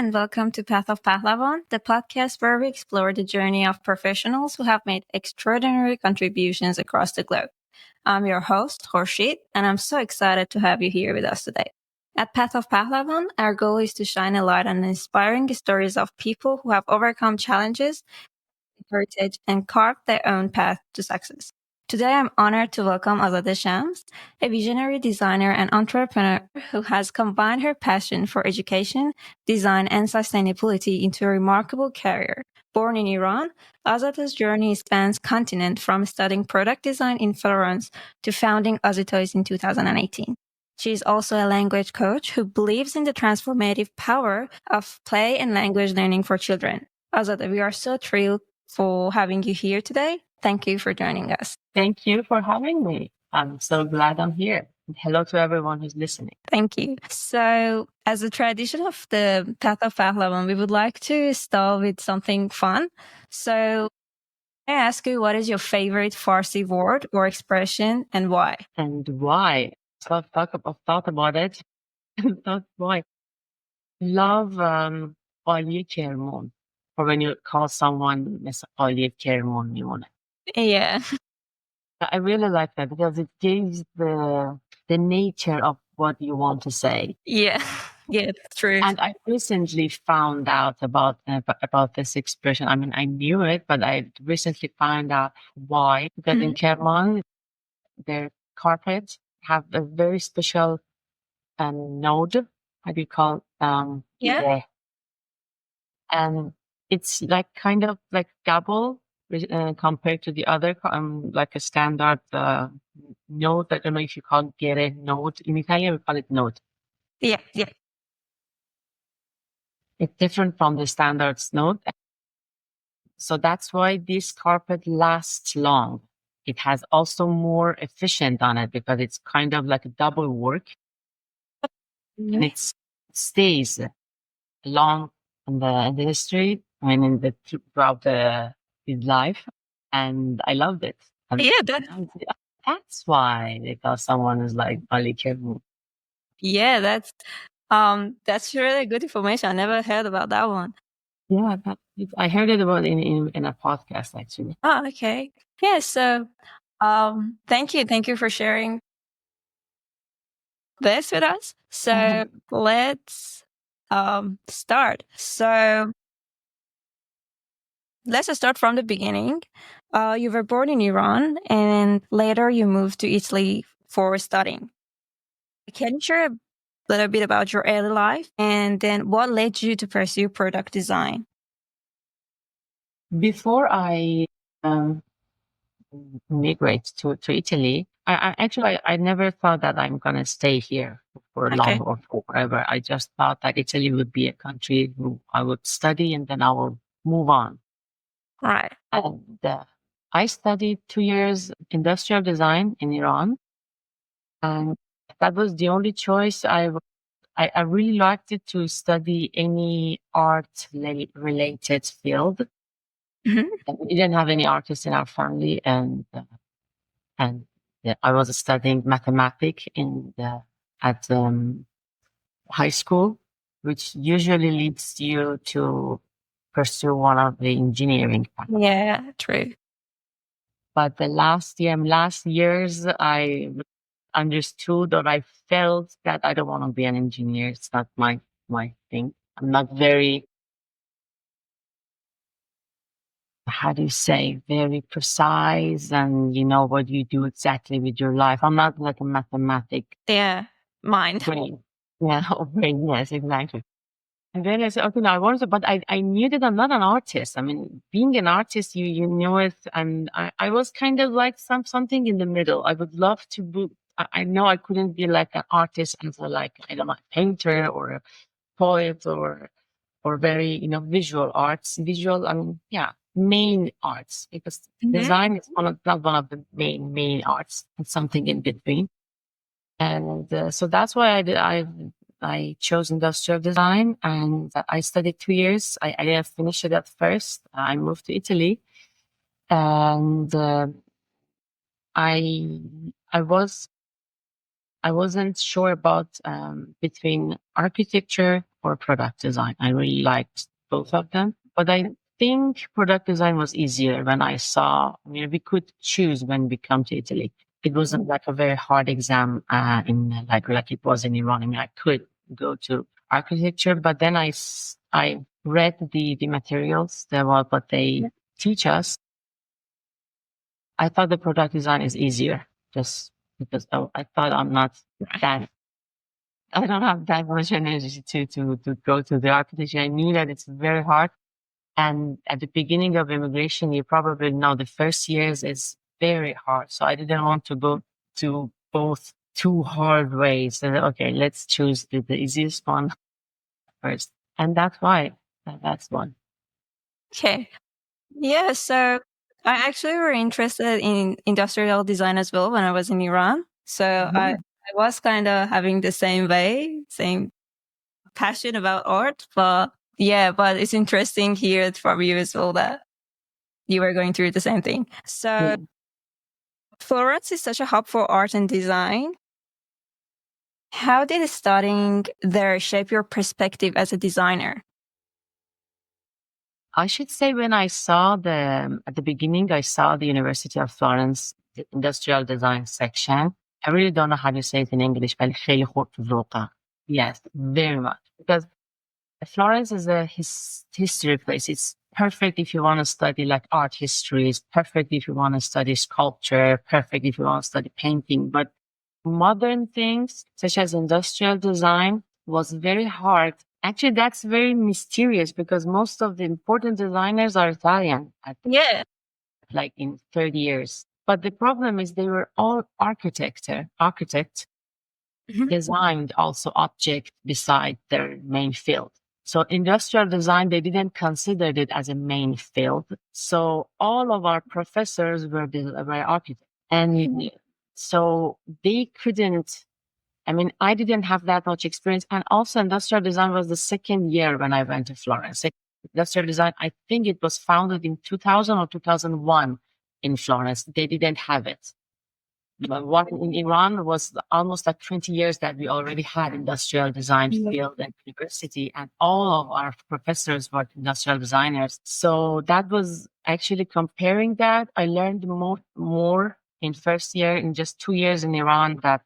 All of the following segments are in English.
and welcome to Path of Pahlavan, the podcast where we explore the journey of professionals who have made extraordinary contributions across the globe. I'm your host, Khurshid, and I'm so excited to have you here with us today. At Path of Pahlavan, our goal is to shine a light on inspiring stories of people who have overcome challenges, heritage, and carved their own path to success. Today, I'm honored to welcome Azadeh Shams, a visionary designer and entrepreneur who has combined her passion for education, design, and sustainability into a remarkable career. Born in Iran, Azadeh's journey spans continent from studying product design in Florence to founding AZITOYS in 2018. She is also a language coach who believes in the transformative power of play and language learning for children. Azadeh, we are so thrilled for having you here today. Thank you for joining us. Thank you for having me. I'm so glad I'm here. And hello to everyone who's listening. Thank you. So, as a tradition of the Path of Pahlavan, we would like to start with something fun. So, I ask you, what is your favorite Farsi word or expression and why? And why? So I've thought about it. Thought why? Love عالیه کرمون. Or when you call someone مثل عالیه کرمون میمونه. Yeah. I really like that because it gives the nature of what you want to say. Yeah, that's true. And I recently found out about this expression. I mean, I knew it, but I recently found out why. Because in Kerman, their carpets have a very special node. How do you call Yeah. and it's like kind of like gabble compared to the other like a standard note. I don't know if you call it note. In Italian, we call it note. Yeah. It's different from the standard note. So that's why this carpet lasts long. It has also more efficient on it because it's kind of like a double work. And it stays long in the history. I mean, throughout his life. And I loved it. And Yeah, that's why they call someone is like Ali Kemu. yeah, that's really good information. I never heard about that one. Yeah, I heard it about in a podcast actually. Oh, okay. Yeah, so thank you for sharing this with us. So let's start. So let's start from the beginning. You were born in Iran and later you moved to Italy for studying. Can you share a little bit about your early life and then what led you to pursue product design? Before I migrate to Italy, I never thought that I'm gonna stay here for long or forever. I just thought that Italy would be a country who I would study and then I will move on. Right. And I studied 2 years industrial design in Iran, and that was the only choice. I really liked it to study any art related field. Mhm. We didn't have any artists in our family, and yeah, I was studying mathematics at high school, which usually leads you to pursue one of the engineering paths. Yeah, true. But the last years, I understood or I felt that I don't want to be an engineer. It's not my thing. I'm not very, how do you say, very precise and you know what you do exactly with your life. I'm not like a mathematic Yeah, mind. brain. Yeah, brain. Yes, exactly. And then I said, okay, now I wanted to, but I knew that I'm not an artist. I mean, being an artist, you know it. And I was kind of like something in the middle. I would love to be, I know I couldn't be like an artist and so like, I don't know, a painter or a poet or very, you know, visual arts, I mean, yeah, main arts, because design is not one of the main arts. It's something in between. And so that's why I chose industrial design and I studied 2 years. I didn't finish it at first. I moved to Italy and I wasn't sure about between architecture or product design. I really liked both of them, but I think product design was easier when I saw, we could choose when we come to Italy. It wasn't like a very hard exam in like it was in Iran. I mean, I could go to architecture, but then I read the materials, what they teach us. I thought the product design is easier just because I thought I'm not that, I don't have that much energy to go to the architecture. I knew that it's very hard. And at the beginning of immigration, you probably know the first years is very hard. So I didn't want to go to both two hard ways. So, okay, let's choose the easiest one first. And that's why that's one. Okay. Yeah, so I actually were interested in industrial design as well when I was in Iran. So I was kind of having the same way, same passion about art, but yeah, but it's interesting here from you as well that you were going through the same thing. So Florence is such a hub for art and design. How did studying there shape your perspective as a designer? I should say when I saw at the beginning, I saw the University of Florence, the industrial design section. I really don't know how to say it in English, but خیلی خوب ذوقه. Yes, very much. Because Florence is a history place. It's perfect if you want to study like art history. It's perfect if you want to study sculpture, perfect if you want to study painting. But modern things such as industrial design was very hard. Actually, that's very mysterious because most of the important designers are Italian like in 30 years. But the problem is they were all architects, designed also object beside their main field. So industrial design, they didn't consider it as a main field. So all of our professors were architects. And so they couldn't, I didn't have that much experience. And also industrial design was the second year when I went to Florence. Industrial design, I think it was founded in 2000 or 2001 in Florence. They didn't have it. But what in Iran was almost like 20 years that we already had industrial design field and university, and all of our professors were industrial designers. So that was actually comparing that. I learned more in first year in just 2 years in Iran that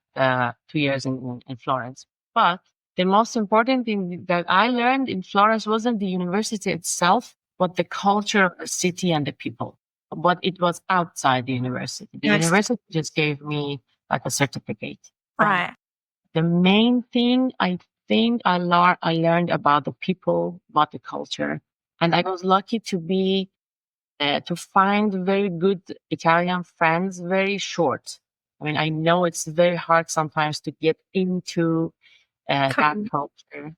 2 years in Florence. But the most important thing that I learned in Florence wasn't the university itself, but the culture of the city and the people. But it was outside the university. The university just gave me like a certificate. Right. The main thing I think I learned about the people, about the culture. And I was lucky to find very good Italian friends very short. I know it's very hard sometimes to get into that culture.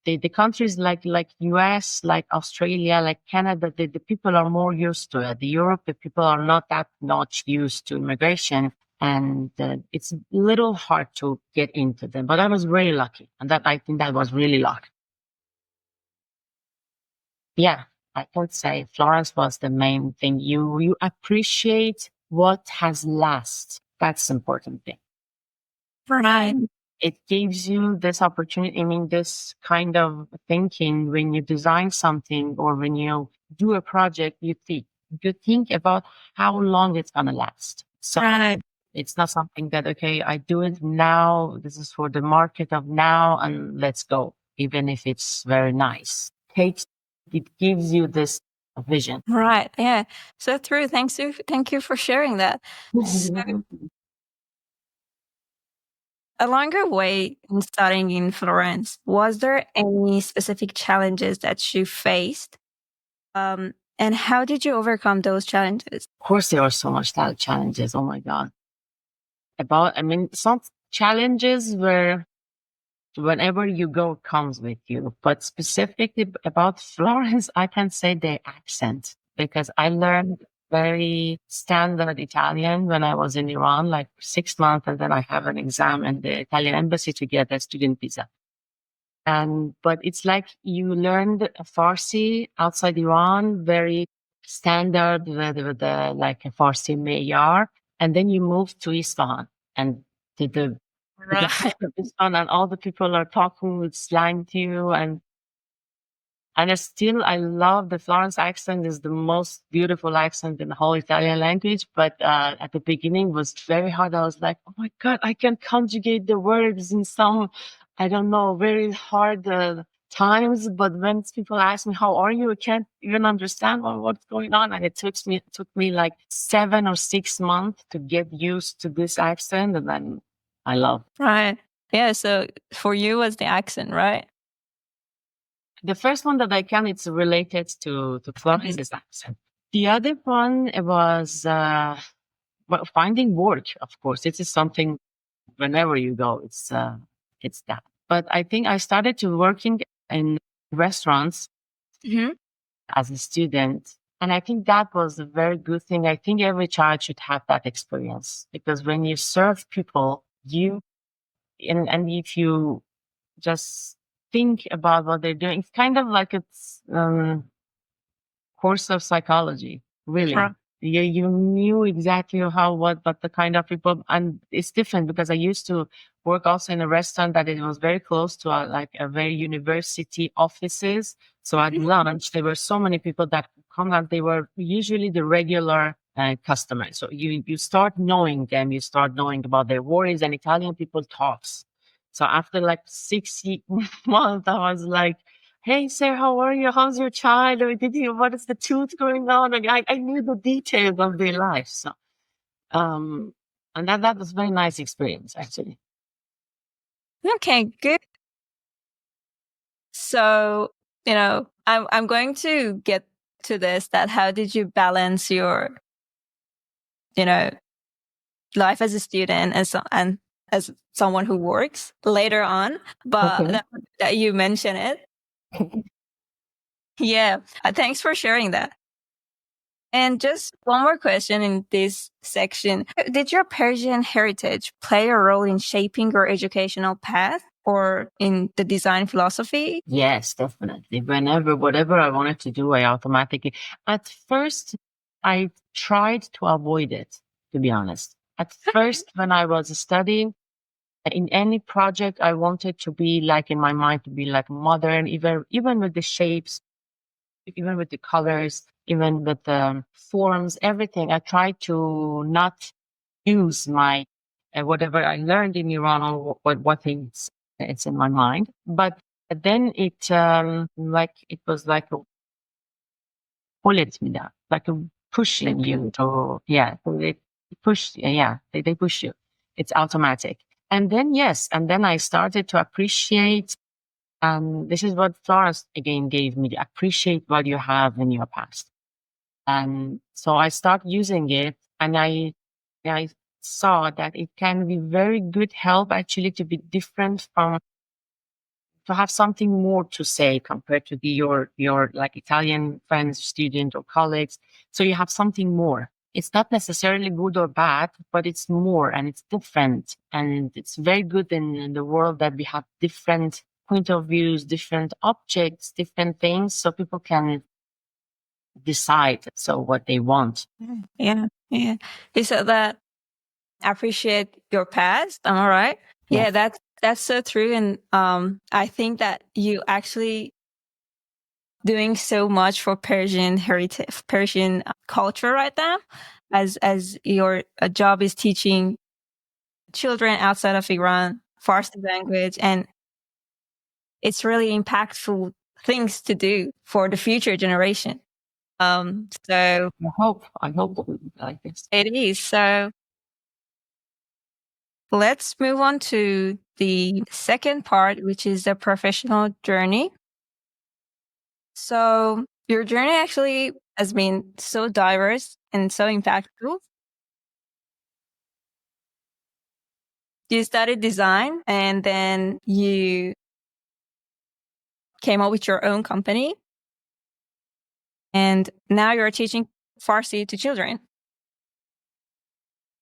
The countries like US, like Australia, like Canada, the people are more used to it. The Europe, the people are not that much used to immigration, and it's a little hard to get into them. But I was very lucky, and I think that was really luck. Yeah, I can say Florence was the main thing. You appreciate what has last. That's the important thing. Right. It gives you this opportunity, this kind of thinking when you design something or when you do a project, you think about how long it's going to last. So it's not something that, okay, I do it now. This is for the market of now and let's go, even if it's very nice. It gives you this vision. Right. Yeah. So true. Thank you for sharing that. So, along your way in studying in Florence, was there any specific challenges that you faced? And how did you overcome those challenges? Of course, there are so much challenges. Oh my God. Some challenges where whenever you go comes with you, but specifically about Florence, I can say the accent, because I learned very standard Italian when I was in Iran, like 6 months, and then I have an exam in the Italian embassy to get a student visa. But it's like you learned Farsi outside Iran, very standard with like a Farsi Mayar, and then you moved to Isfahan and to the the Right. Pakistan, and all the people are talking with slang to you, and I love the Florence accent. Is the most beautiful accent in the whole Italian language. But at the beginning was very hard. I was like, oh my God, I can conjugate the words in some, I don't know, very hard times. But when people ask me, how are you? I can't even understand what's going on. And it took me like 7 or 6 months to get used to this accent. And then I love Right. Yeah. So for you was the accent, right? the first one that I can, it's related to Florence accent. The other one was well, finding work. Of course, it is something whenever you go, it's that. But I think I started to working in restaurants Hmm. as a student, and I think that was a very good thing. I think every child should have that experience because when you serve people, and if you just think about what they're doing, it's kind of like it's course of psychology, really. Right. You knew exactly how, what, but the kind of people, and it's different because I used to work also in a restaurant that it was very close to like a very university offices. So at lunch, there were so many people that come out. They were usually the regular customers. So you start knowing them, you start knowing about their worries, and Italian people talks. So after like 6 months, I was like, hey, sir, how are you? How's your child? Or what is the tooth going on? And I knew the details of their life. So, um, and that was a very nice experience, actually. Okay, good. So, I'm going to get to this, that how did you balance your, you know, life as a student and as someone who works later on, but Okay. that you mention it. Yeah. Thanks for sharing that. And just one more question in this section. Did your Persian heritage play a role in shaping your educational path or in the design philosophy? Yes, definitely. Whatever I wanted to do, I automatically, at first, I tried to avoid it, to be honest. At first, when I was studying, in any project, I wanted to be like in my mind to be like modern, even with the shapes, even with the colors, even with the forms, everything. I try to not use my whatever I learned in Iran or what things it's in my mind. But then it was like a bullet me down, like a pushing you to so they push they push you. It's automatic. And then and then I started to appreciate this is what Florence again gave me, appreciate what you have in your past. And so I started using it and I saw that it can be very good help actually to be different from, to have something more to say compared to your like Italian friends, student or colleagues. So you have something more. It's not necessarily good or bad, but it's more and it's different. And it's very good in the world that we have different point of views, different objects, different things, so people can decide so what they want. Yeah. Yeah. You said that appreciate your past. Am I right? Yeah. Yeah, that's so true. And I think that you actually doing so much for Persian heritage, Persian culture right now, as your job is teaching children outside of Iran Farsi language, and it's really impactful things to do for the future generation. So I hope it will be like this. it is. So let's move on to the second part, which is the professional journey. So your journey actually has been so diverse and so impactful. You studied design and then you came up with your own company. And now you're teaching Farsi to children.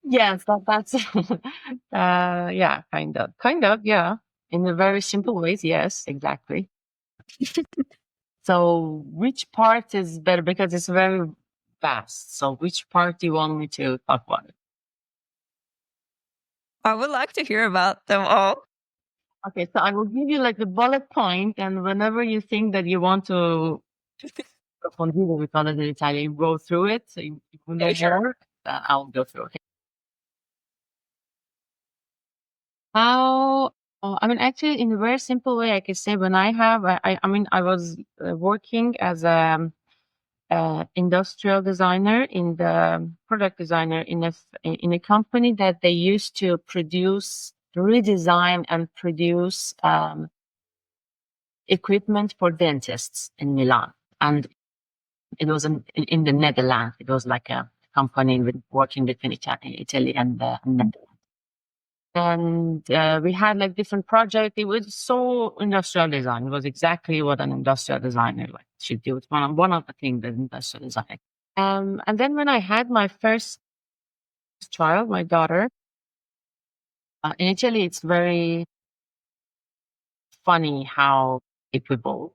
Yes, that's yeah, kind of, yeah. In a very simple ways, yes, exactly. So which part is better? Because it's very vast. So which part do you want me to talk about? I would like to hear about them all. Okay, so I will give you like the bullet point, and whenever you think that you want to approfondire, we call it in Italian, you go through it, so you know Sure. more, I'll go through. Okay. How? I mean, actually, in a very simple way, I can say when I mean, I was working as a industrial designer in the product designer in a company that they used to produce, redesign, and produce equipment for dentists in Milan, and it was in the Netherlands. It was like a company working between Italy and the Netherlands. And we had like different projects. It was so industrial design. It was exactly what an industrial designer like should do. It's one of the things that industrial design. And then when I had my first child, my daughter, in Italy, it's very funny how people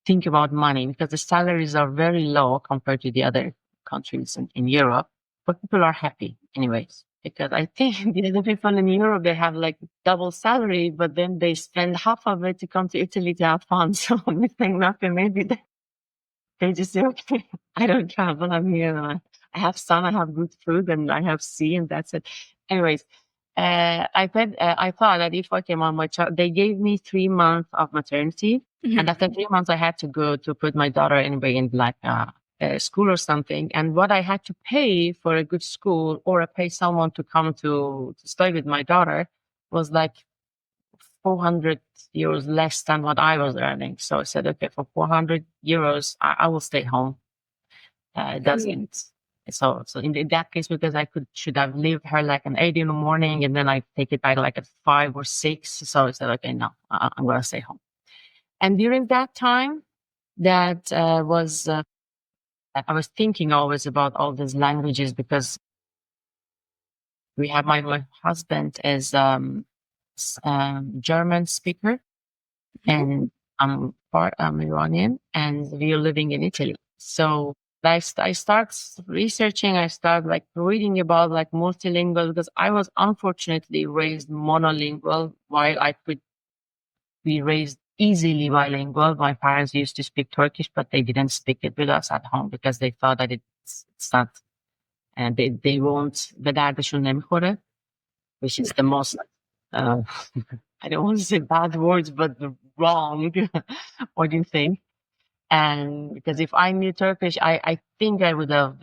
think about money because the salaries are very low compared to the other countries in Europe, but people are happy anyways. Because I think the other people in Europe they have like double salary, but then they spend half of it to come to Italy to have fun. So I'm think nothing. Maybe they just say, okay, I don't travel. I'm here. I have sun, I have good food, and I have sea, and that's it. Anyways, I thought that if I came on my child, they gave me 3 months of maternity. And after 3 months, I had to go to put my daughter in like a school or something. And what I had to pay for a good school or pay someone to come to stay with my daughter was like 400 euros less than what I was earning. So I said, okay, for 400 euros, I will stay home. It doesn't. So in that case, because should have leave her like an 8 in the morning and then I take it back like at 5 or 6. So I said, okay, no, I'm going to stay home. And during that time, that was, I was thinking always about all these languages because we have my husband is German speaker and I'm Iranian and we are living in Italy. So I start researching, I start like reading about like multilingual because I was unfortunately raised monolingual while I could be raised easily bilingual. My parents used to speak Turkish, but they didn't speak it with us at home because they thought that it's not, and they won't, به دردشون نمیخوره, which is the most, uh, I don't want to say bad words, but wrong. What do you think? And because if I knew Turkish, I think it would have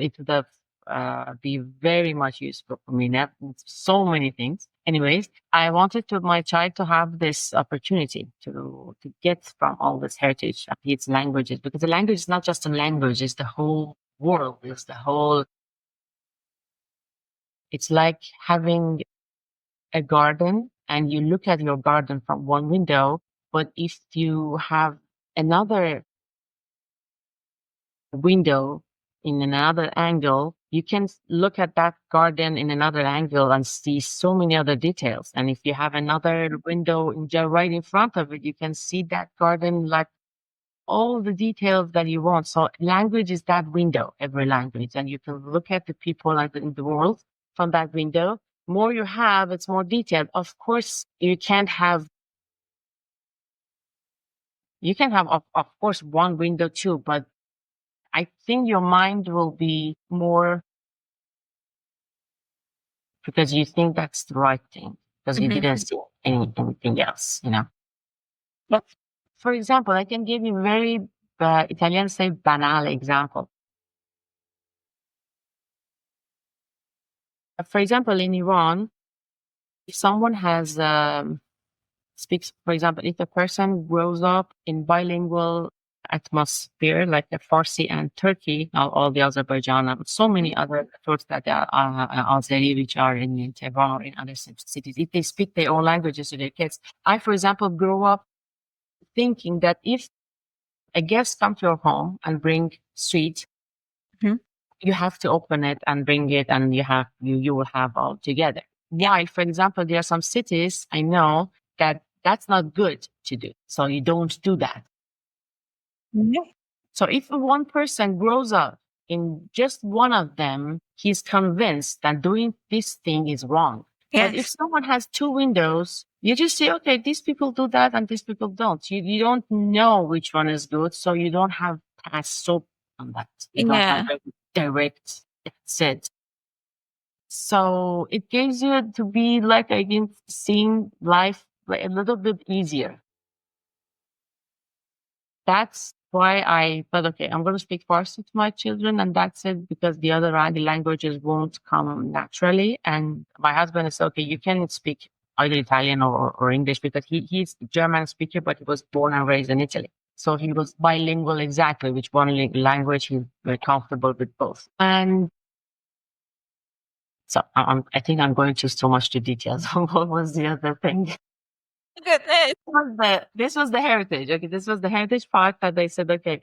be very much useful for me. Now, so many things. Anyways, I wanted my child to have this opportunity to get from all this heritage of its languages, because the language is not just a language; it's the whole world. It's like having a garden and you look at your garden from one window, but if you have another window in another angle, you can look at that garden in another angle and see so many other details. And if you have another window right in front of it, you can see that garden like all the details that you want. So language is that window, every language, and you can look at the people like in the world from that window. More you have, it's more detailed. Of course, you can have of course one window too, but I think your mind will be more because you think that's the right thing because you didn't see anything else, you know. But for example, I can give you very Italians say banal example. For example, in Iran, if someone has speaks, for example, if a person grows up in bilingual atmosphere like the Farsi and Turkey, all the Azerbaijan, and so many other thoughts that are Azeri, which are in Tehran or in other cities, if they speak their own languages to their kids. I, for example, grew up thinking that if a guest comes to your home and bring sweet, you have to open it and bring it, and you will have all together. While, for example, there are some cities I know that that's not good to do, so you don't do that. So if one person grows up in just one of them, he's convinced that doing this thing is wrong. But if Yes. someone has two windows, you just say, okay, these people do that and these people don't. You don't know which one is good, so you don't have pass soap on that. You don't have Yeah. a direct set. So it gives you to be like, I think, seeing life like a little bit easier. That's why I thought, okay, I'm going to speak Farsi to my children, and that's it, because the other languages won't come naturally. And my husband is okay. You can speak either Italian or English, because he's a German speaker, but he was born and raised in Italy. So he was bilingual exactly, which one language he's very comfortable with both. And so I think I'm going to so much to details. What was the other thing? Goodness. This was the heritage. Okay, this was the heritage part that they said, okay.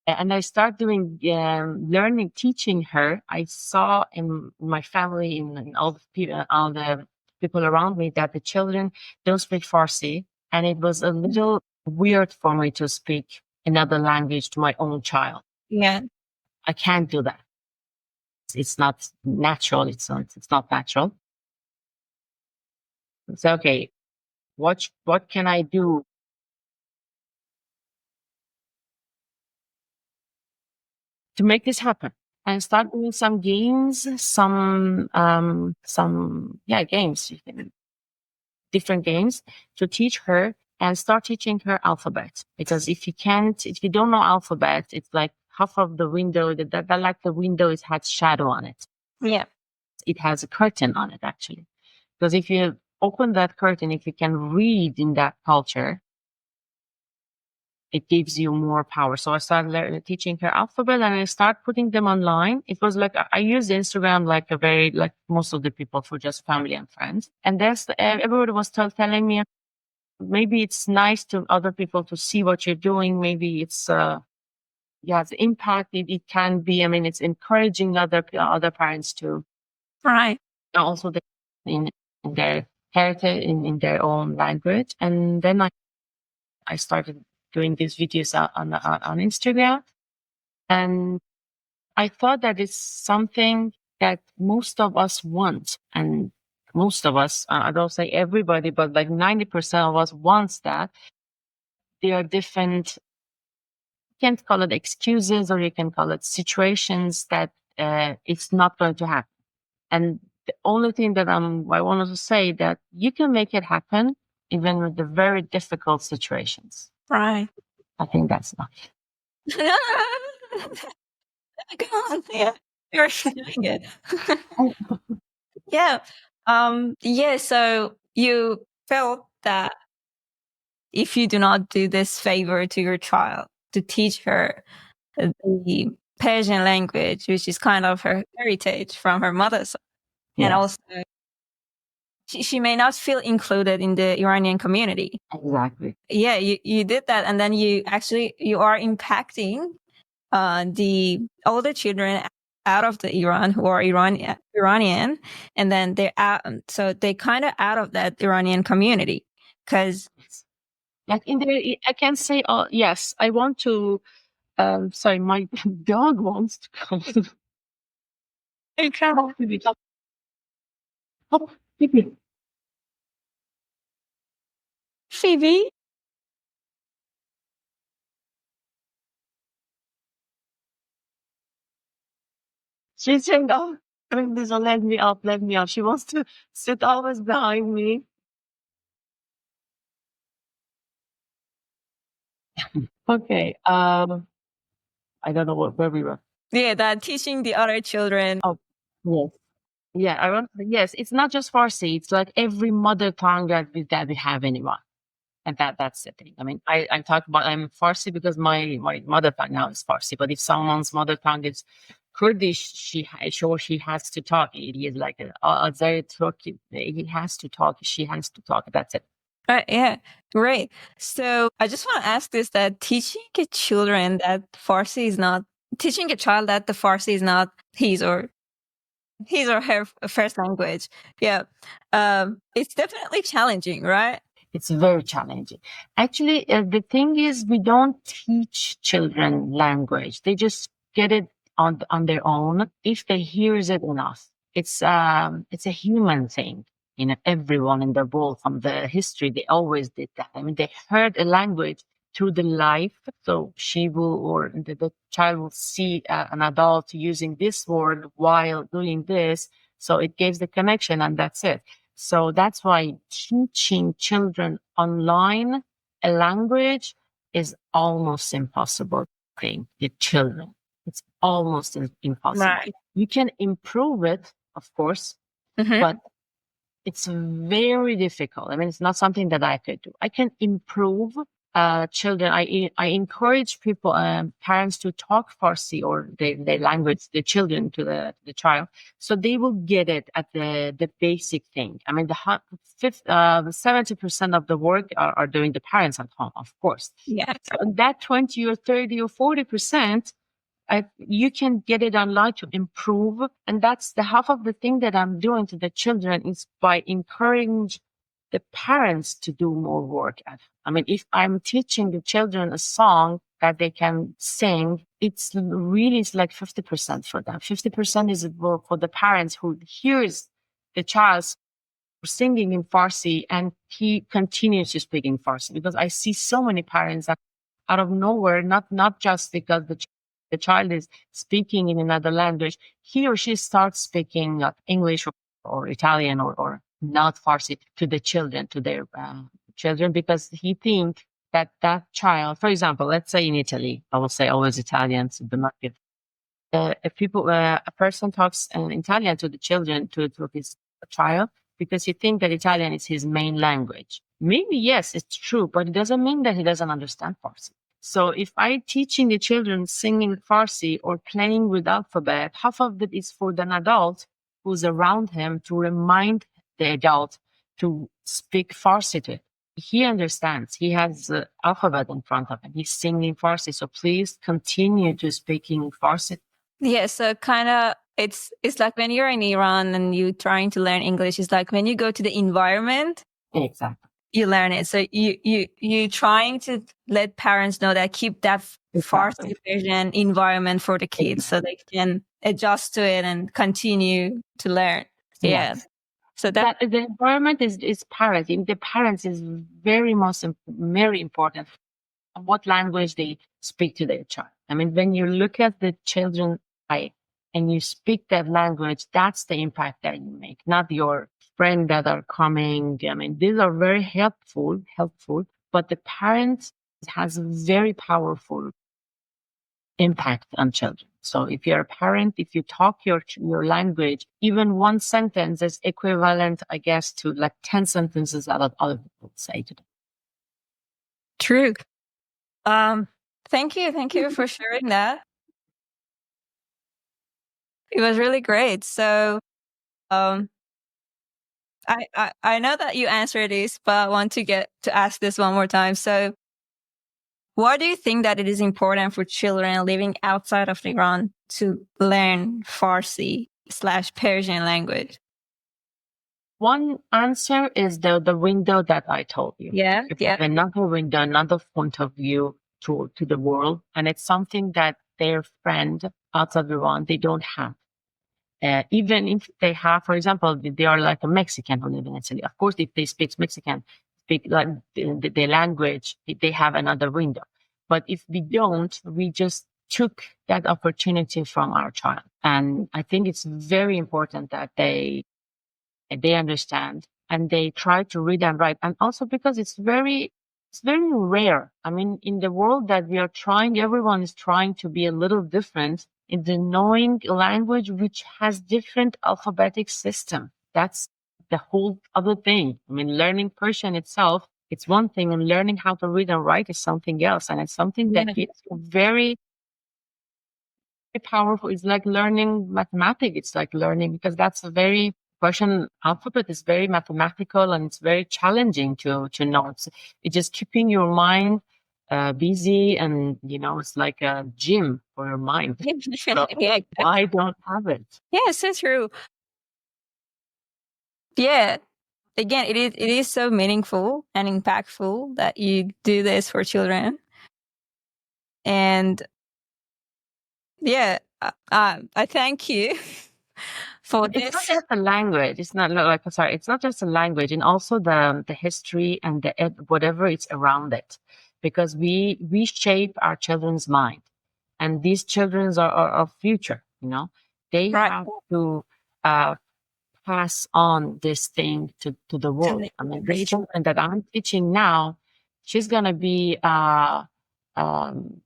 And I start doing learning, teaching her. I saw in my family, in all the people around me, that the children don't speak Farsi, and it was a little weird for me to speak another language to my own child. Yeah. I can't do that. It's not natural. It's not natural. So okay, what can I do to make this happen? And start doing some games, games, different games to teach her, and start teaching her alphabet. Because if you don't know alphabet, it's like half of the window, that like the window, it has shadow on it. Yeah. It has a curtain on it, actually. Because if you open that curtain, if you can read in that culture, it gives you more power. So I started teaching her alphabet, and I start putting them online. It was like, I used Instagram like most of the people, for just family and friends. And everybody was telling me, maybe it's nice to other people to see what you're doing. Maybe it's, the impact it can be. I mean, it's encouraging other parents to Right. also in their heritage, in their own language. And then I started doing these videos on Instagram. And I thought that it's something that most of us want. And most of us, I don't say everybody, but like 90% of us wants that. There are different, you can call it excuses, or you can call it situations that it's not going to happen. And the only thing that I wanted to say, that you can make it happen even with the very difficult situations. Right. I think that's enough. Come on. Yeah. You're doing it. Yeah. Yeah. So you felt that if you do not do this favor to your child to teach her the Persian language, which is kind of her heritage from her mother's side, and Yes, also she may not feel included in the Iranian community. exactly. Yeah, you did that, and then you are impacting the older children out of the Iran who are Iranian, and then they're out, so they kind of out of that Iranian community, because Like in there, I can say, oh, yes, I want to, sorry, my dog wants to come. Hey, come, baby, come. Oh, baby. Phoebe. She's saying, oh, please don't let me up, let me up. She wants to sit always behind me. Okay, I don't know where we were. Yeah, that teaching the other children. Oh, yes. Yeah, yes, it's not just Farsi. It's like every mother tongue that we have anyone. And that's the thing. I mean, I talk about, I'm Farsi because my mother tongue now is Farsi. But if someone's mother tongue is Kurdish, she has to talk. It is like Azadeh Turkey. He has to talk. She has to talk. That's it. Right, yeah, great. So I just want to ask this: that teaching a children that Farsi is not teaching a child that the Farsi is not his or her first language. Yeah, it's definitely challenging, right? It's very challenging. Actually, the thing is, we don't teach children language. They just get it on their own if they hears it enough. It's a human thing. everyone in the world from the history, they always did that. I mean, they heard a language through the life. So she will, or the child will see an adult using this word while doing this. So it gives the connection, and that's it. So that's why teaching children online a language is almost impossible thing with children. It's almost impossible. Right. You can improve it, of course, Mm-hmm. but it's very difficult. I mean, it's not something that I could do. I can improve children. I encourage people, parents, to talk Farsi or the language, the children, to the child, so they will get it at the basic thing. I mean, 70% of the work are doing the parents at home, of course. Yeah. So that 20 or 30 or 40%, you can get it online to improve. And that's the half of the thing that I'm doing to the children, is by encouraging the parents to do more work. I mean, if I'm teaching the children a song that they can sing, it's like 50% for them. 50% is for the parents who hears the child singing in Farsi and he continues to speak in Farsi. Because I see so many parents that out of nowhere, not just because the child is speaking in another language, he or she starts speaking English or Italian or not Farsi to the children, to their children, because he think that child, for example, let's say in Italy, I will say always Italians, the market. A person talks in Italian to the children, to his child, because he thinks that Italian is his main language. Maybe yes, it's true, but it doesn't mean that he doesn't understand Farsi. So if I teaching the children singing Farsi or playing with alphabet, half of it is for an adult who's around him to remind the adult to speak Farsi to it. He understands. He has the alphabet in front of him. He's singing Farsi. So please continue to speaking Farsi. Yeah, so kind of it's like when you're in Iran and you're trying to learn English, it's like when you go to the environment, Exactly. you learn it. So you trying to let parents know that keep that Farsi Persian environment for the kids, so they can adjust to it and continue to learn. Yeah. Yes. So That the environment is parenting. The parents is very important. What language they speak to their child. I mean, when you look at the children eye and you speak that language, that's the impact that you make, not your friend that are coming. I mean, these are very helpful, but the parent has a very powerful impact on children. So if you're a parent, if you talk your language, even one sentence is equivalent, I guess, to like 10 sentences that other people say to them. true. Thank you for sharing that. It was really great. So, I know that you answered this, but I want to get to ask this one more time. So, why do you think that it is important for children living outside of Iran to learn Farsi/Persian language? One answer is the window that I told you. Yeah, You yeah. have another window, another point of view to the world, and it's something that their friend outside Iran, they don't have. Even if they have, for example, they are like a Mexican who live in Italy. Of course, if they speak Mexican, speak like the language, they have another window. But if we don't, we just took that opportunity from our child. And I think it's very important that they understand and they try to read and write. And also because it's very rare. I mean, in the world that we are trying, everyone is trying to be a little different in the knowing language, which has different alphabetic system. That's the whole other thing. I mean, learning Persian itself, it's one thing, and learning how to read and write is something else. And it's something that is very powerful. It's like learning mathematics. It's like learning, because that's a very Persian alphabet is very mathematical and it's very challenging to know. It's just keeping your mind busy, and it's like a gym for your mind. So Yeah, why don't have it? yeah, so true. Yeah. Again, it is so meaningful and impactful that you do this for children. And yeah, I thank you for It's not this. just a language. It's not like, sorry, it's not just a language, and also the history and whatever it's around it, because we shape our children's mind, and these children are our future. They Right. have to uh, pass on this thing to the To world. the I mean, this generation. children that I'm teaching now, she's gonna be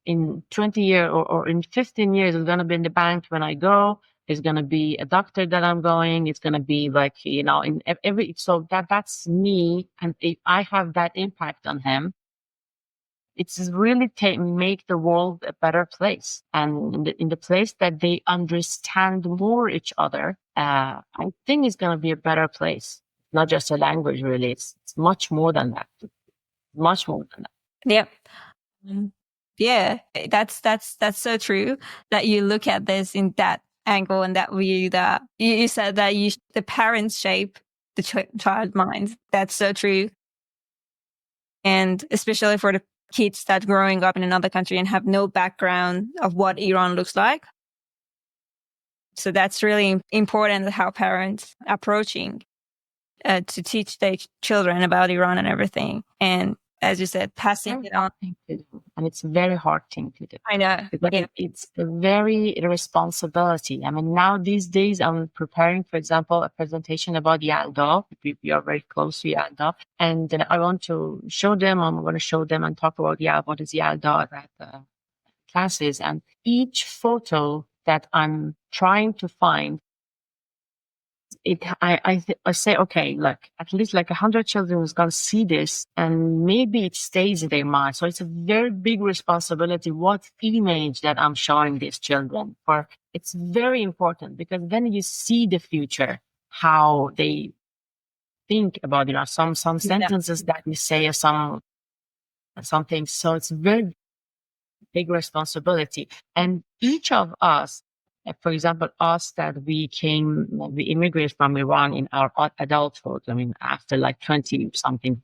in 20 years or in 15 years, is gonna be in the bank when I go. It's gonna be a doctor that I'm going. It's gonna be like in every so that's me, and if I have that impact on him, it's really make the world a better place, and in the place that they understand more each other. I think it's going to be a better place, not just a language. Really, it's much more than that. Much more than that. Yep. Yeah, that's so true that you look at this in that angle and that view, that you said that the parents shape the child mind. That's so true. And especially for the kids that growing up in another country and have no background of what Iran looks like. So that's really important, how parents approaching to teach their children about Iran and everything. And as you said, passing Very it on. hard thing to do, and it's a very hard thing to do. I know. But Yeah. it's a very responsibility. I mean, now these days I'm preparing, for example, a presentation about Yalda. We are very close to Yalda, and then I want to show them. I'm going to show them and talk about what is Yalda at classes. And each photo that I'm trying to find, I say, okay, look, at least like 100 children is going to see this, and maybe it stays in their mind. So it's a very big responsibility what image that I'm showing these children for. It's very important, because then you see the future, how they think about some sentences that you say, or some things. So it's very big responsibility. And each of us, for example, us that we immigrated from Iran in our adulthood, I mean, after like 20 something,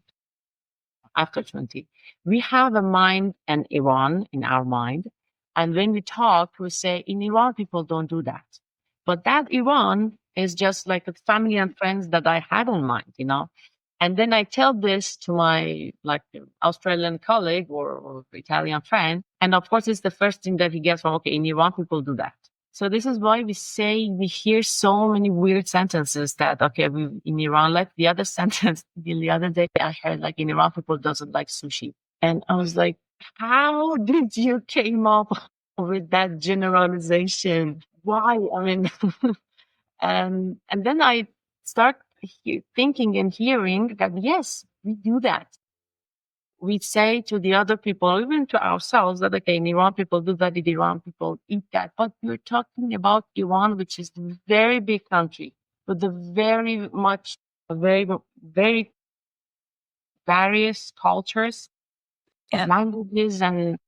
after 20, we have a mind and Iran in our mind. And when we talk, we say, in Iran, people don't do that. But that Iran is just like a family and friends that I had in mind. And then I tell this to my like Australian colleague or Italian friend. And of course, it's the first thing that he gets from, okay, in Iran, people do that. So this is why we hear so many weird sentences that, okay, in Iran, like the other sentence, the other day I heard like in Iran, people doesn't like sushi. And I was like, how did you came up with that generalization? Why? I mean, and then I start thinking and hearing that, yes, we do that. We say to the other people, even to ourselves, that, okay, in Iran, people do that, in Iran, people eat that. But we're talking about Iran, which is a very big country with a very, very various cultures, Yeah. languages, and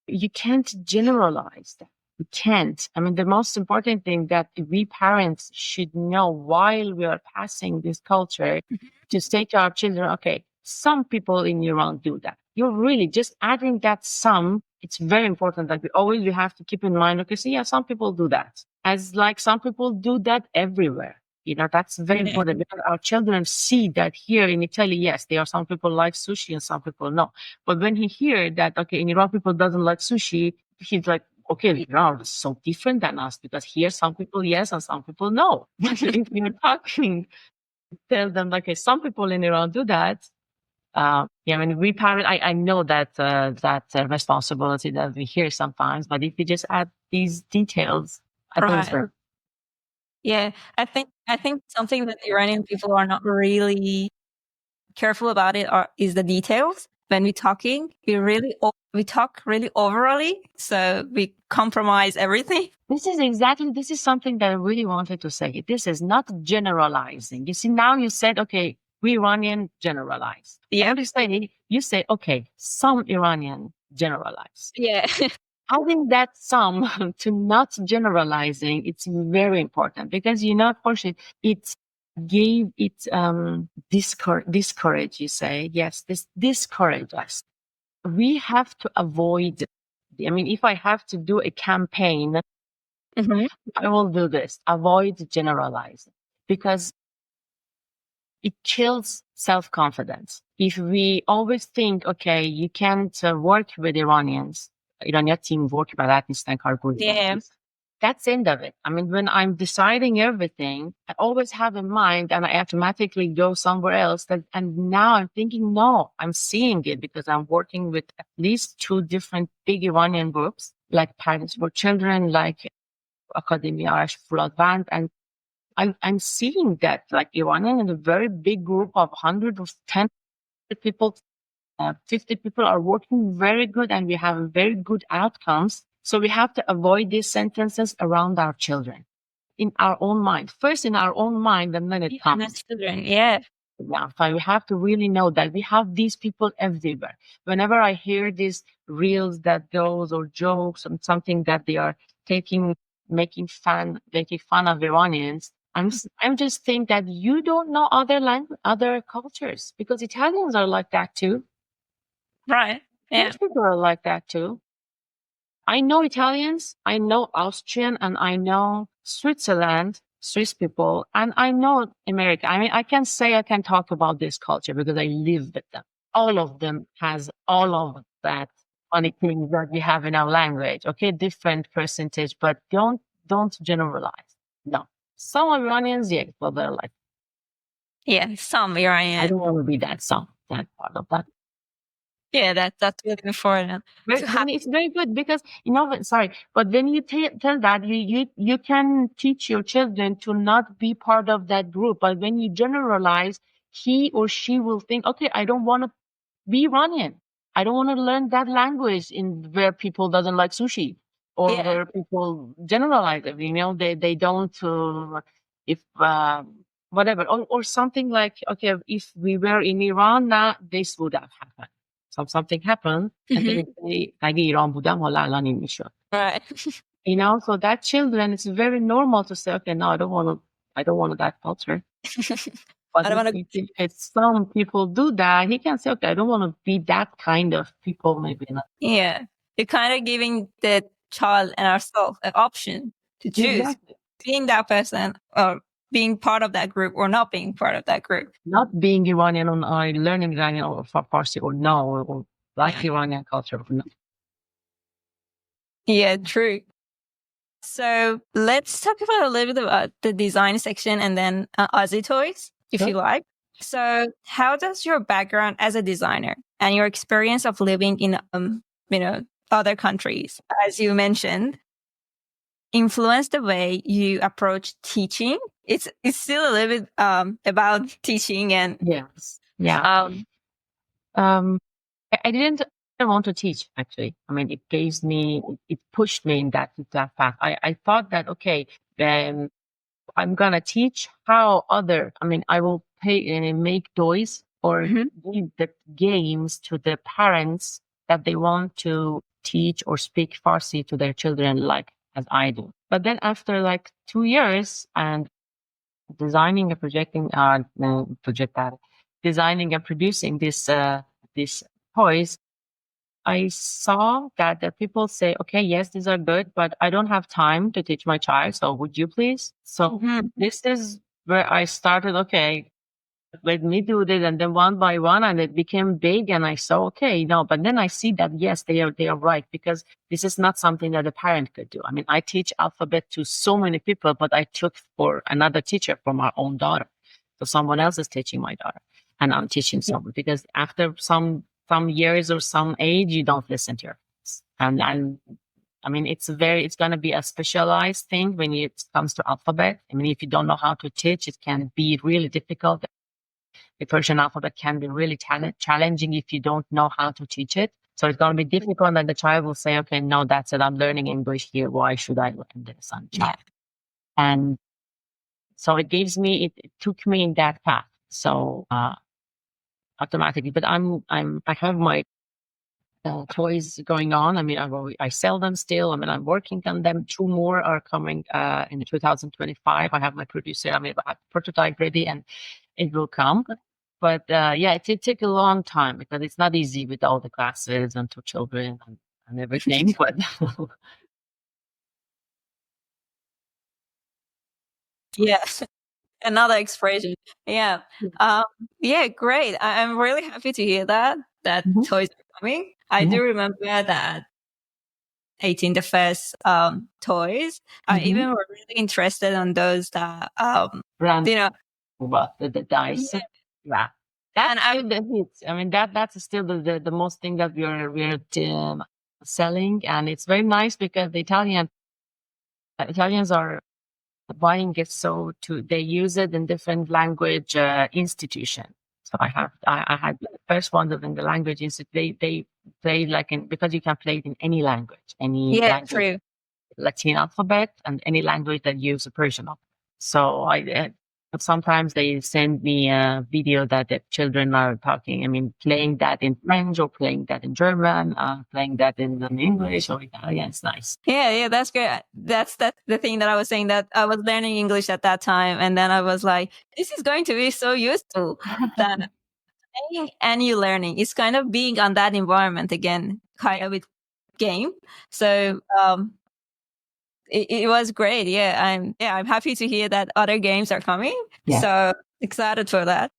you can't generalize that. You can't. I mean, the most important thing that we parents should know while we are passing this culture, to say to our children, okay, some people in Iran do that. You're really just adding that some. It's very important that we have to keep in mind, okay, so yeah, some people do that. As like some people do that everywhere. That's very important, because our children see that here in Italy, yes, there are some people like sushi and some people no. But when he hear that, okay, in Iran, people doesn't like sushi, he's like, okay, Iran is so different than us, because here some people yes and some people no. But if you're talking, tell them, okay, some people in Iran do that. Yeah, I mean, we parent, I know that responsibility that we hear sometimes, but if you just add these details, I think it's Right. very. Yeah, I think something that Iranian people are not really careful about is the details. When we're talking, we talk really overly, so we compromise everything. This is something that I really wanted to say. This is not generalizing. You see, now you said, okay, we Iranian generalize. Yeah. And you say, okay, some Iranian generalize. Yeah. Adding that some to not generalizing, it's very important, because Khurshid, it gave it discourage. You say, yes, this discourage us. We have to avoid. I mean, if I have to do a campaign Mhm. I will do this. Avoid generalizing because it kills self-confidence. If we always think, okay, you can't work with Iranians, Iranian team work بلد نیستن کارگروه Yeah. نیست. That's the end of it. I mean, when I'm deciding everything, I always have in mind and I automatically go somewhere else. And now I'm thinking, no, I'm seeing it because I'm working with at least two different big Iranian groups, like Parents for Children, like Academia Arash Band, and I'm seeing that like Iranian is a very big group of 100 or 10 people, 50 people are working very good and we have very good outcomes. So we have to avoid these sentences around our children in our own mind. First in our own mind and then it And comes. that's children. Yeah. Yeah, so we have to really know that we have these people everywhere. Whenever I hear these reels that goes or jokes and something that they are taking, making fun of Iranians, I'm just think that you don't know other cultures because Italians are like that too. Right. Yeah. French people are like that too. I know Italians, I know Austrian, and I know Swiss people, and I know America. I mean, I can talk about this culture because I live with them. All of them has all of that funny things that we have in our language. Okay, different percentage, but don't generalize. No, some Iranians, yes, but they're like, Yeah. Some I Iranian. don't want to be that part of that. Yeah. That's really important to have. Then it's very good because sorry, but when you tell that you can teach your children to not be part of that group, but when you generalize, he or she will think, okay, I don't want to be Iranian. I don't want to learn that language in where people doesn't like sushi or Yeah. where people generalize it. They don't if whatever or something like, okay, if we were in Iran now, this would have happened. So something happened and then Mhm. we say اگه ایران بودم حالا الان این میشد. Right. So that children, it's very normal to say, okay, no, I don't want that culture. But I don't want if some people do that, he can say, okay, I don't want to be that kind of people, maybe not. to. Yeah. You're kind of giving the child and ourselves an option to choose Exactly. being that person or being part of that group or not being part of that group. Not being Iranian or learning Iranian or Farsi or no, or like Iranian culture. No. Yeah, true. So let's talk about a little bit about the design section and then AZITOYS, if Sure. you like. So how does your background as a designer and your experience of living in, other countries, as you mentioned, influence the way you approach teaching? It's still a little bit about teaching and Yes. Yeah. I didn't want to teach actually. I mean, it pushed me in that path. I thought that, okay, then I'm gonna teach how I will pay and make toys or Mhm. give the games to the parents that they want to teach or speak Farsi to their children, like as I do. But then after like 2 years and designing and designing and producing these toys, I saw that the people say, okay, yes, these are good, but I don't have time to teach my child. So would you please? So Mhm. this is where I started, okay, let me do this. And then one by one, and it became big. And I saw, okay, no, but then I see that, yes, they are right, because this is not something that a parent could do. I mean, I teach alphabet to so many people, but I took for another teacher for my own daughter. So someone else is teaching my daughter and I'm teaching someone because after some years or some age, you don't listen to your parents. And I mean, it's going to be a specialized thing when it comes to alphabet. I mean, if you don't know how to teach, it can be really difficult. The Persian alphabet can be really challenging if you don't know how to teach it. So it's going to be difficult, and the child will say, okay, no, that's it. I'm learning English here. Why should I learn this? Yeah. And so it took me in that path. So, automatically, but I have my toys going on. I mean, I sell them still. I mean, I'm working on them. Two more are coming, in 2025. I have my producer. I mean, I have prototype ready and it will come. But yeah, it took a long time because it's not easy with all the classes and two children and everything. But Yeah. Another expression. Yeah. Yeah, great. I'm really happy to hear that Mhm. toys are coming. I Yeah. do remember that 18 the first toys. I Mm-hmm. even were really interested on those that Brand, you know, what the dice. yeah. Yeah, that's And I still the hits. I mean, that's still the most thing that we're selling, and it's very nice because the Italians are buying it, so to they use it in different language institution. So I had the first one of in the language institute. They play like in, because you can play it in any yeah, language, true. Latin alphabet, and any language that use a Persian alphabet. So but sometimes they send me a video that the children are talking. I mean, playing that in French or playing that in German, playing that in English or Italian. It's nice. Yeah, that's good. That's the thing that I was saying, that I was learning English at that time, and then I was like, this is going to be so useful. That playing and you learning, it's kind of being on that environment again, kind of with game. So it was great. I'm happy to hear that other games are coming. Yeah. So excited for that.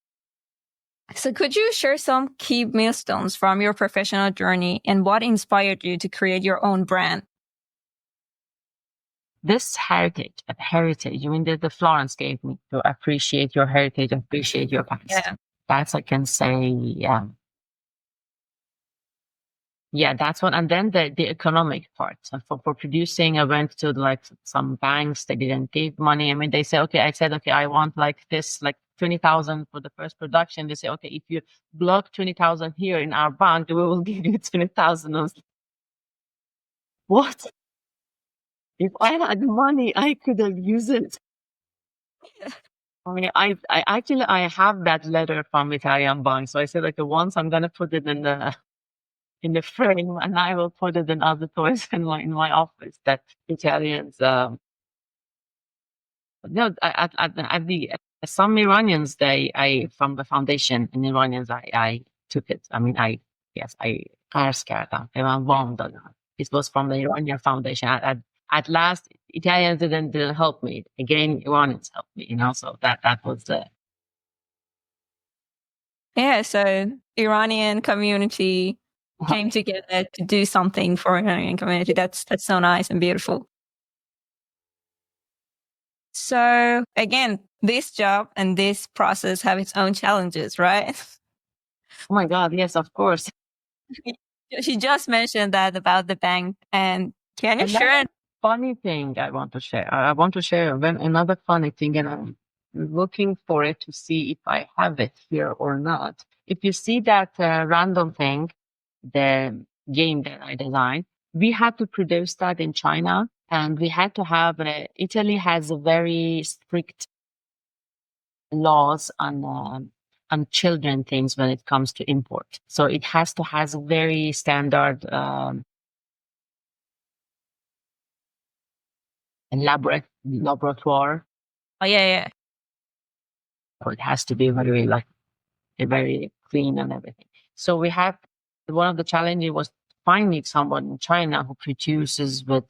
So could you share some key milestones from your professional journey and what inspired you to create your own brand? This heritage, I mean, the Florence gave me to appreciate your heritage, appreciate your past. Yeah. That's, I can say, yeah. Yeah, that's one. And then the economic part. So for producing, I went to like some banks. They didn't give money. I mean, they say, okay, I said, okay, I want like this, like 20,000 for the first production. They say, okay, if you block 20,000 here in our bank, we will give you 20,000. I was like, what? If I had money, I could have used it. I mean, I actually, I have that letter from Italian bank. So I said, okay, once I'm going to put it in the frame, and I will put it in other toys in my office that Italians, no, at the, some Iranians, from the foundation in Iranians, I took it. I mean, yes, I قرض کردم. به من وام دادن. It was from the Iranian foundation. At last, Italians didn't help me. Again, Iranians helped me, so that was the, Yeah, so Iranian community came together to do something for Iranian community. That's so nice and beautiful. So again, this job and this process have its own challenges, right? oh my God, yes, of course. She just mentioned that about the bank, and can you Another share? funny thing I want to share. I want to share another funny thing, and I'm looking for it to see if I have it here or not. If you see that random thing, the game that I designed, we had to produce that in China, and we had to have Italy has a very strict laws on children things when it comes to import. So it has to has a very standard laboratoire. Oh yeah. So it has to be very like very clean and everything. So we have one of the challenges was finding someone in China who produces with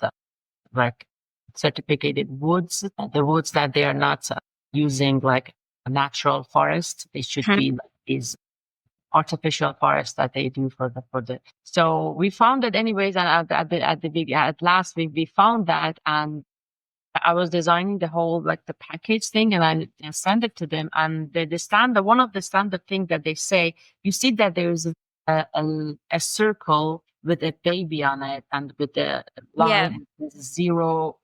like certificated woods, the woods that they are not using like a natural forest. They should be like these artificial forests that they do for the. So we found it anyways, and at last we found that, and I was designing the whole like the package thing, and I sent it to them. And the standard, one of the standard thing that they say, you see that there is a circle with a baby on it, and with the line 0-3.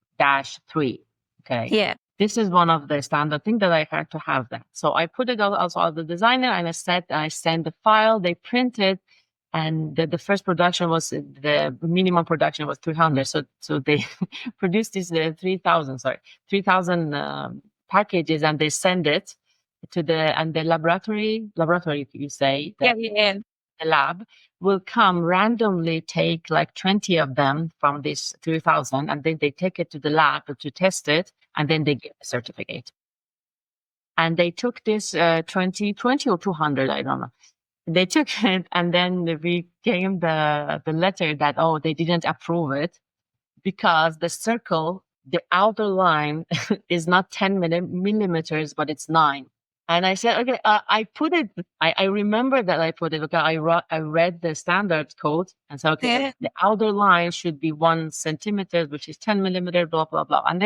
Okay. Yeah. This is one of the standard thing that I had to have that. So I put it also on the designer, and I sent the file, they printed, and the first production was the minimum production was 300. So they produced these 3,000 packages, and they send it to the laboratory, you say, the lab will come randomly take like 20 of them from this 3,000, and then they take it to the lab to test it, and then they get a certificate. And they took this 20 or 200, I don't know. They took it, and then we came the letter that, oh, they didn't approve it because the circle the outer line is not 10 millimeters, but it's 9. And I said, okay, I put it, I remember that I put it, okay, I read the standard code and said, okay, Yeah. the outer line should be 1 centimeter, which is 10 millimeter, blah, blah, blah. And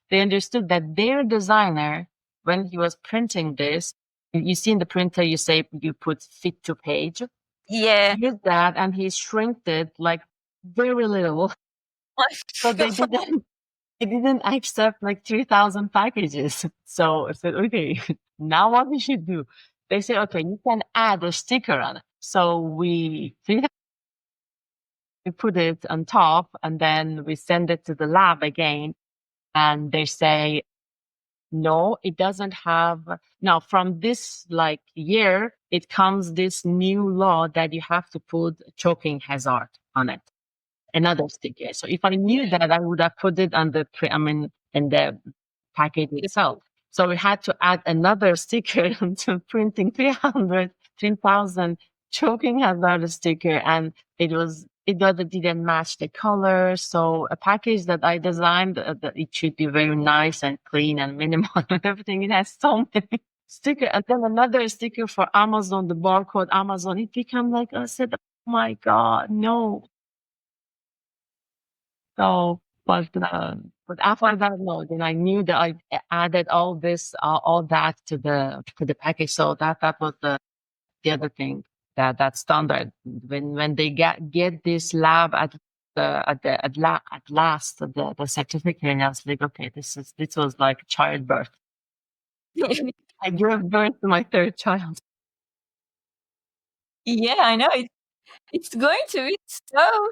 they understood that their designer, when he was printing this, you see in the printer, you say, you put fit to page. Yeah. He used that and he shrinked it like very little. So they didn't accept like 3,000 packages. So I said, okay, now what we should do? They said, okay, you can add a sticker on it. So we put it on top and then we send it to the lab again. And they say, no, it doesn't have. Now, from this like year, it comes this new law that you have to put choking hazard on it. Another sticker. So if I knew that, I would have put it on the in the package itself. So we had to add another sticker to printing 3,000 choking hazard sticker, and it didn't match the color. So a package that I designed, that it should be very nice and clean and minimal and everything. It has so many sticker, and then another sticker for Amazon, the barcode Amazon. It became like I said, oh my God, no. So, but after that, no, then I knew that I added all that to the package. So that was the other thing that's standard. When they get this lab at last the certificate, and I was like, okay, this was like childbirth. I gave birth to my third child. Yeah, I know. It's going to be so.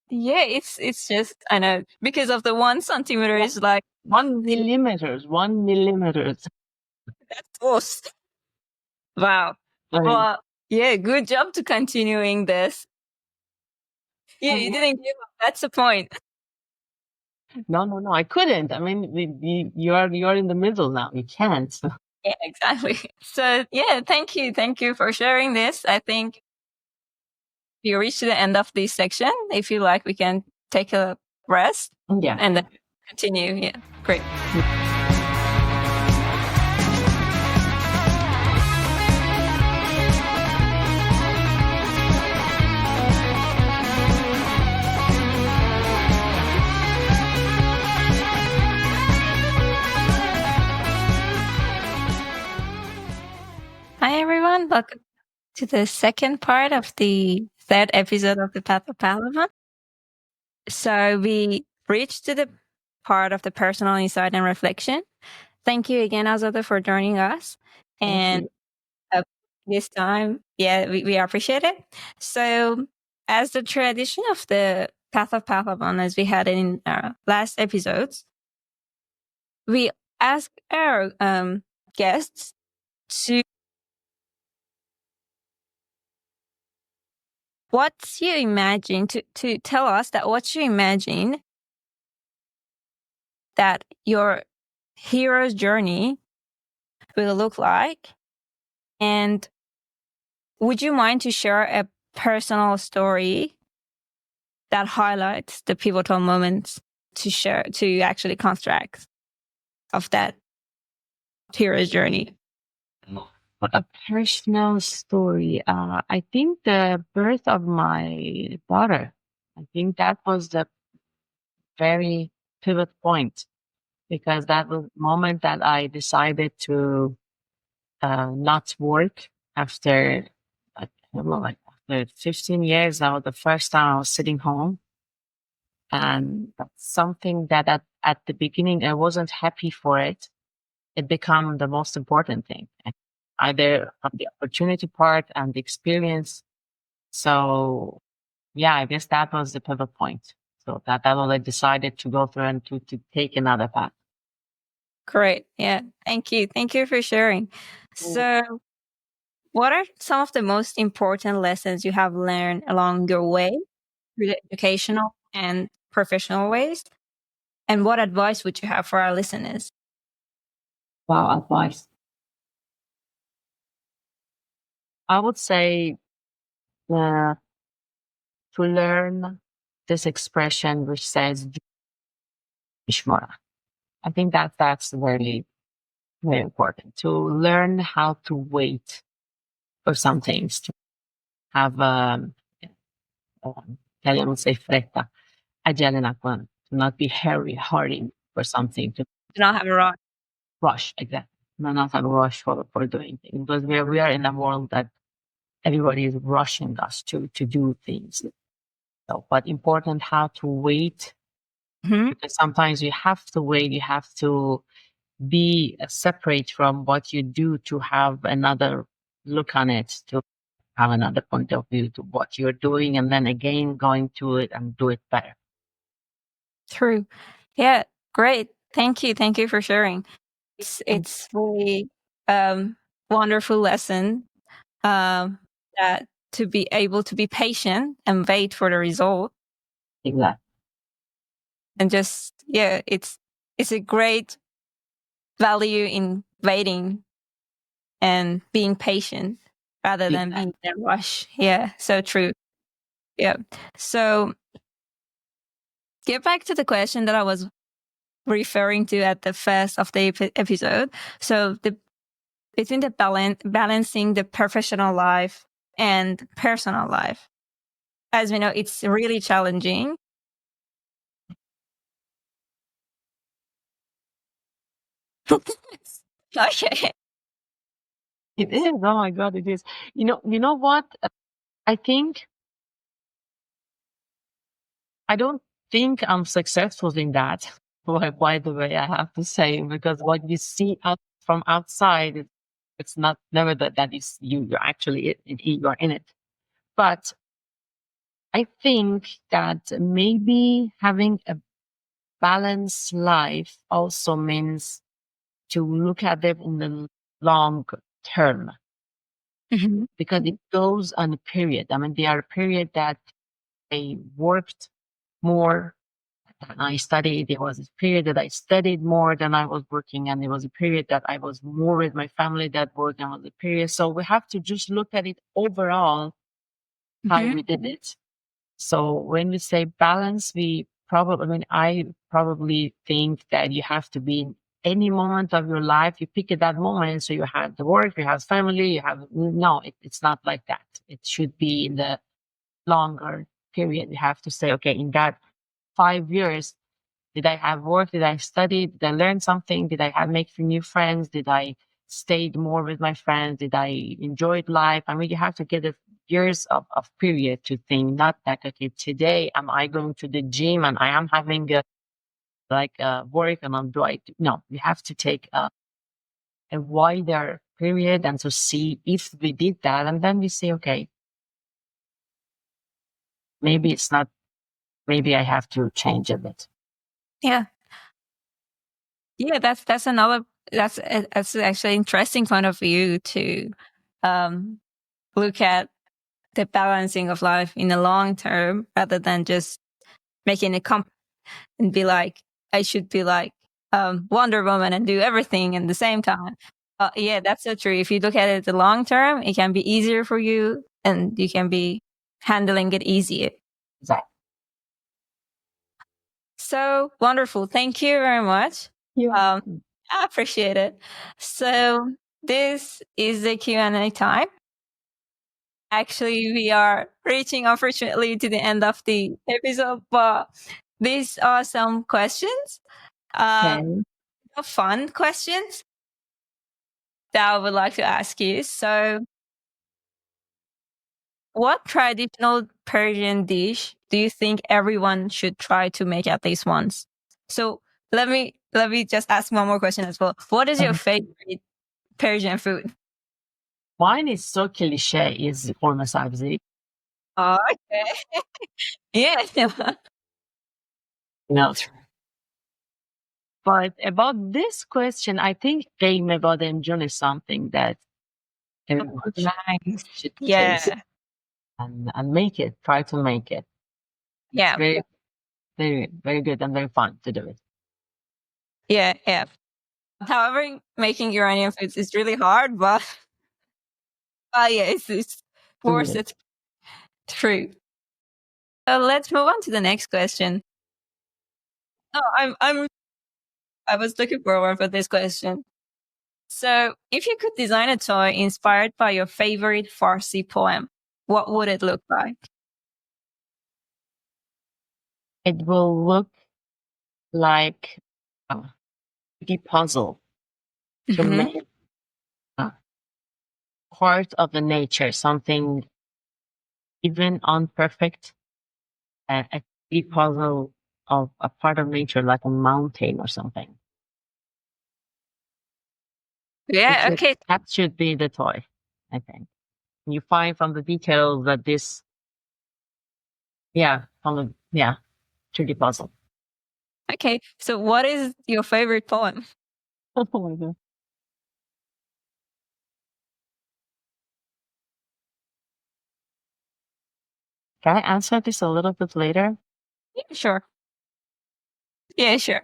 Yeah, it's just, I know, because of the 1 centimeter is like 1 millimeters. that's close. Wow. I mean, Well, yeah, good job to continuing this. Yeah, you didn't give up. That's the point. no, I couldn't. I mean, you're in the middle now. You can't. Yeah, exactly. So yeah, thank you for sharing this. I think we reached the end of this section. If you like, we can take a rest Yeah. and then continue. Yeah, great. Hi everyone, welcome to the second part of the third episode of the Path of Pahlavan. So we reached to the part of the personal insight and reflection. Thank you again, Azadeh, for joining us. And this time, yeah, we appreciate it. So as the tradition of the Path of Pahlavan, as we had in our last episodes, we ask our guests to what you imagine to tell us that what you imagine that your hero's journey will look like, and would you mind to share a personal story that highlights the pivotal moments to actually construct of that hero's journey? A personal story. I think the birth of my daughter. I think that was the very pivot point, because that was the moment that I decided to not work after, I don't know, like after 15 years. That was the first time I was sitting home. And that's something that at the beginning I wasn't happy for it. It became the most important thing, either from the opportunity part and the experience. So yeah, I guess that was the pivot point. So that was I decided to go through and to take another path. Great. Yeah. Thank you. Thank you for sharing. So what are some of the most important lessons you have learned along your way through the educational and professional ways? And what advice would you have for our listeners? Wow, advice. I would say uh, to learn this expression which says Ishmora. I think that that's very, very important to learn how to wait for some things, to have, italian would say fretta, agile enough one, to not be hurrying for something, to Do not have a rock. rush, exactly. No, not have a rush for doing things. Because we are in a world that everybody is rushing us to do things. So, but important how to wait, Mhm. because sometimes you have to wait, you have to be separate from what you do to have another look on it, to have another point of view to what you're doing, and then again going to it and do it better. True. Yeah, great. Thank you. Thank you for sharing. It's really wonderful lesson um that to be able to be patient and wait for the result, Exactly. and just yeah, it's a great value in waiting and being patient rather than being in a rush. Yeah, so true. Yeah. So get back to the question that I was referring to at the first of the episode. So the between the balancing the professional life and personal life. As we know, it's really challenging. Okay. It is. Oh my God, it is. You know what? I think I don't think I'm successful in that. By the way, I have to say, because what you see out from outside, it's not never that is you. You're actually you're in it. But I think that maybe having a balanced life also means to look at it in the long term, Mhm. because it goes on a period. I mean, there are period that I worked more than I studied. There was a period that I studied more than I was working, and there was a period that I was more with my family that worked, and was a period. So we have to just look at it overall, how Mhm. we did it. So when we say balance, I probably think that you have to be in any moment of your life, you pick at that moment. So you have the work, you have family, no, it's not like that. It should be in the longer period. You have to say, okay, in that 5 years, did I have work? Did I study? Did I learn something? Did I have make new friends? Did I stayed more with my friends? Did I enjoyed life? I mean, you have to get a years of period to think, not that, okay, today am I going to the gym and I am having work and I'm no, you have to take a wider period and to see if we did that. And then we say, okay, maybe it's not, maybe I have to change a bit. Yeah. Yeah, that's another that's actually interesting point of view to um look at the balancing of life in the long term rather than just making it and be like, I should be like Wonder Woman and do everything at the same time. Yeah, that's so true. If you look at it the long term, it can be easier for you and you can be handling it easier. Exactly. So wonderful. Thank you very much. Yeah. I appreciate it. So this is the Q&A time. Actually, we are reaching unfortunately to the end of the episode, but these are some questions. Okay. Fun questions that I would like to ask you. So, what traditional Persian dish do you think everyone should try to make at least once? So, let me just ask one more question as well. What is your favorite Persian food? Mine is so cliche, is almost abzi. Oh, okay. Yeah. No. But about this question, I think game about Emjon is something that everyone Nice. should taste Yeah. and make it, try to make it. It's Yeah. very, very, very good and very fun to do it. Yeah. Yeah. However, making Iranian foods is really hard, but yeah, it's worth Really. it. True. Let's move on to the next question. No, I'm I was looking forward for this question. So, if you could design a toy inspired by your favorite Farsi poem, what would it look like? It will look like the puzzle to Hmm. make a part of the nature, something even unperfect, a the puzzle of a part of nature like a mountain or something. Yeah, okay. That should be the toy, I think. You find from the details that this, yeah, 3D puzzle. Okay. So, what is your favorite poem? Oh my God. Can I answer this a little bit later? Yeah, sure. Yeah, sure.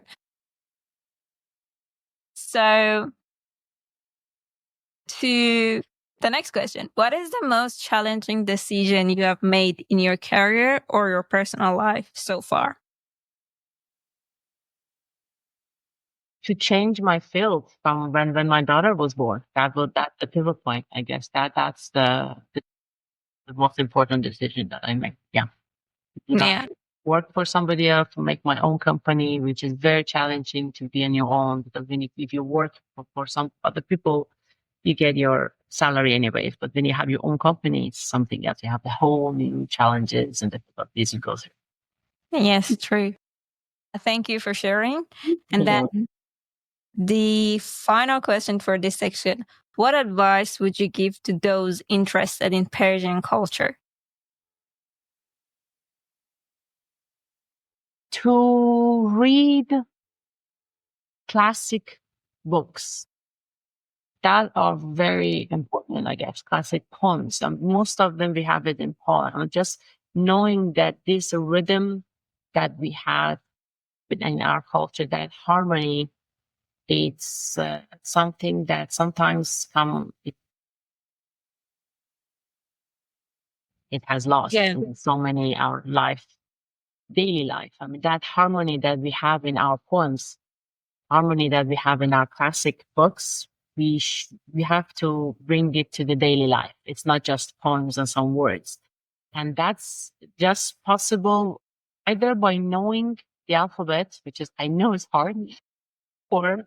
So, to the next question, what is the most challenging decision you have made in your career or your personal life so far? To change my field from when my daughter was born. That's the pivot point, I guess. That's the most important decision that I made. Yeah. You know, Yeah. work for somebody else to make my own company, which is very challenging to be on your own because if you work for some other people, you get your salary anyways. But when you have your own company, it's something else. You have the whole new challenges and difficulties you go through. Yes, true. Thank you for sharing. And then the final question for this section, what advice would you give to those interested in Persian culture? To read classic books that are very important, I guess, classic poems. Most of them we have it in poem. And just knowing that this rhythm that we have within our culture, that harmony, it's something that sometimes it has lost Yeah. in so many our life, daily life. I mean, that harmony that we have in our poems, harmony that we have in our classic books, we have to bring it to the daily life. It's not just poems and some words, and that's just possible either by knowing the alphabet, which is I know is hard, or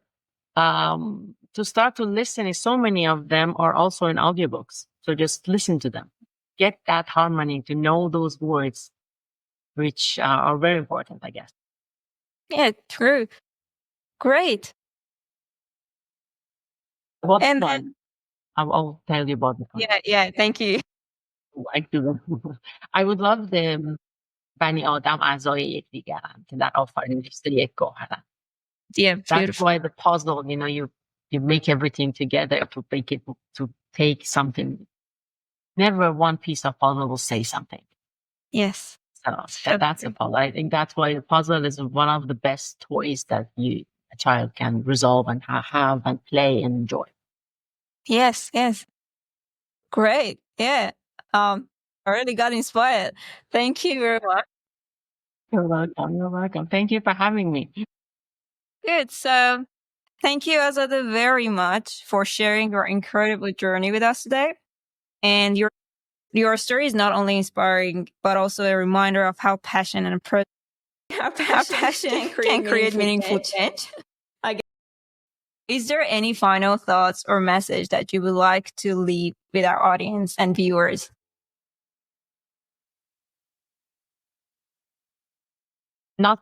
to start to listen. So many of them are also in audiobooks, so just listen to them, get that harmony to know those words, which are very important, I guess. Yeah, true. Great. About the And fun, then, I'll tell you about the fun. yeah, thank you. I do. I would love the بنی آدم اعضای یکدیگرند که در آفرینش یک گوهرند. Yeah, That's beautiful. why the puzzle, you make everything together to make it to take something. Never one piece of puzzle will say something. Yes. So that's a puzzle. I think that's why the puzzle is one of the best toys that a child can resolve and have and play and enjoy. Yes, yes. Great. Yeah. I really got inspired. Thank you very much. You're welcome. You're welcome. Thank you for having me. Good. So thank you, Azadeh, very much for sharing your incredible journey with us today. And your story is not only inspiring, but also a reminder of how passion and how passion can create meaningful change. Is there any final thoughts or message that you would like to leave with our audience and viewers? Not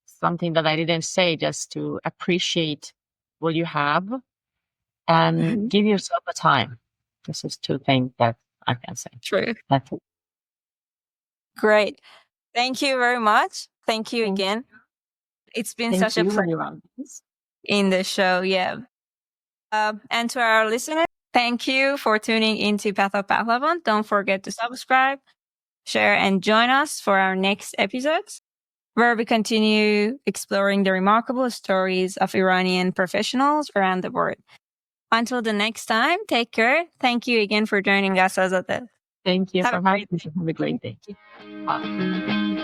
something that I didn't say, just to appreciate what you have and give yourself a time. This is two things that I can say. True. That's it. Great. Thank you very much. Thank you Thank again. It's been Thank such a you, pleasure Milan. in the show. Yeah. And to our listeners, thank you for tuning into Path of Pahlavan. Don't forget to subscribe, share, and join us for our next episodes, where we continue exploring the remarkable stories of Iranian professionals around the world. Until the next time, take care. Thank you again for joining us, Azadeh. Thank you Have for a great having me. Have a great day. Bye.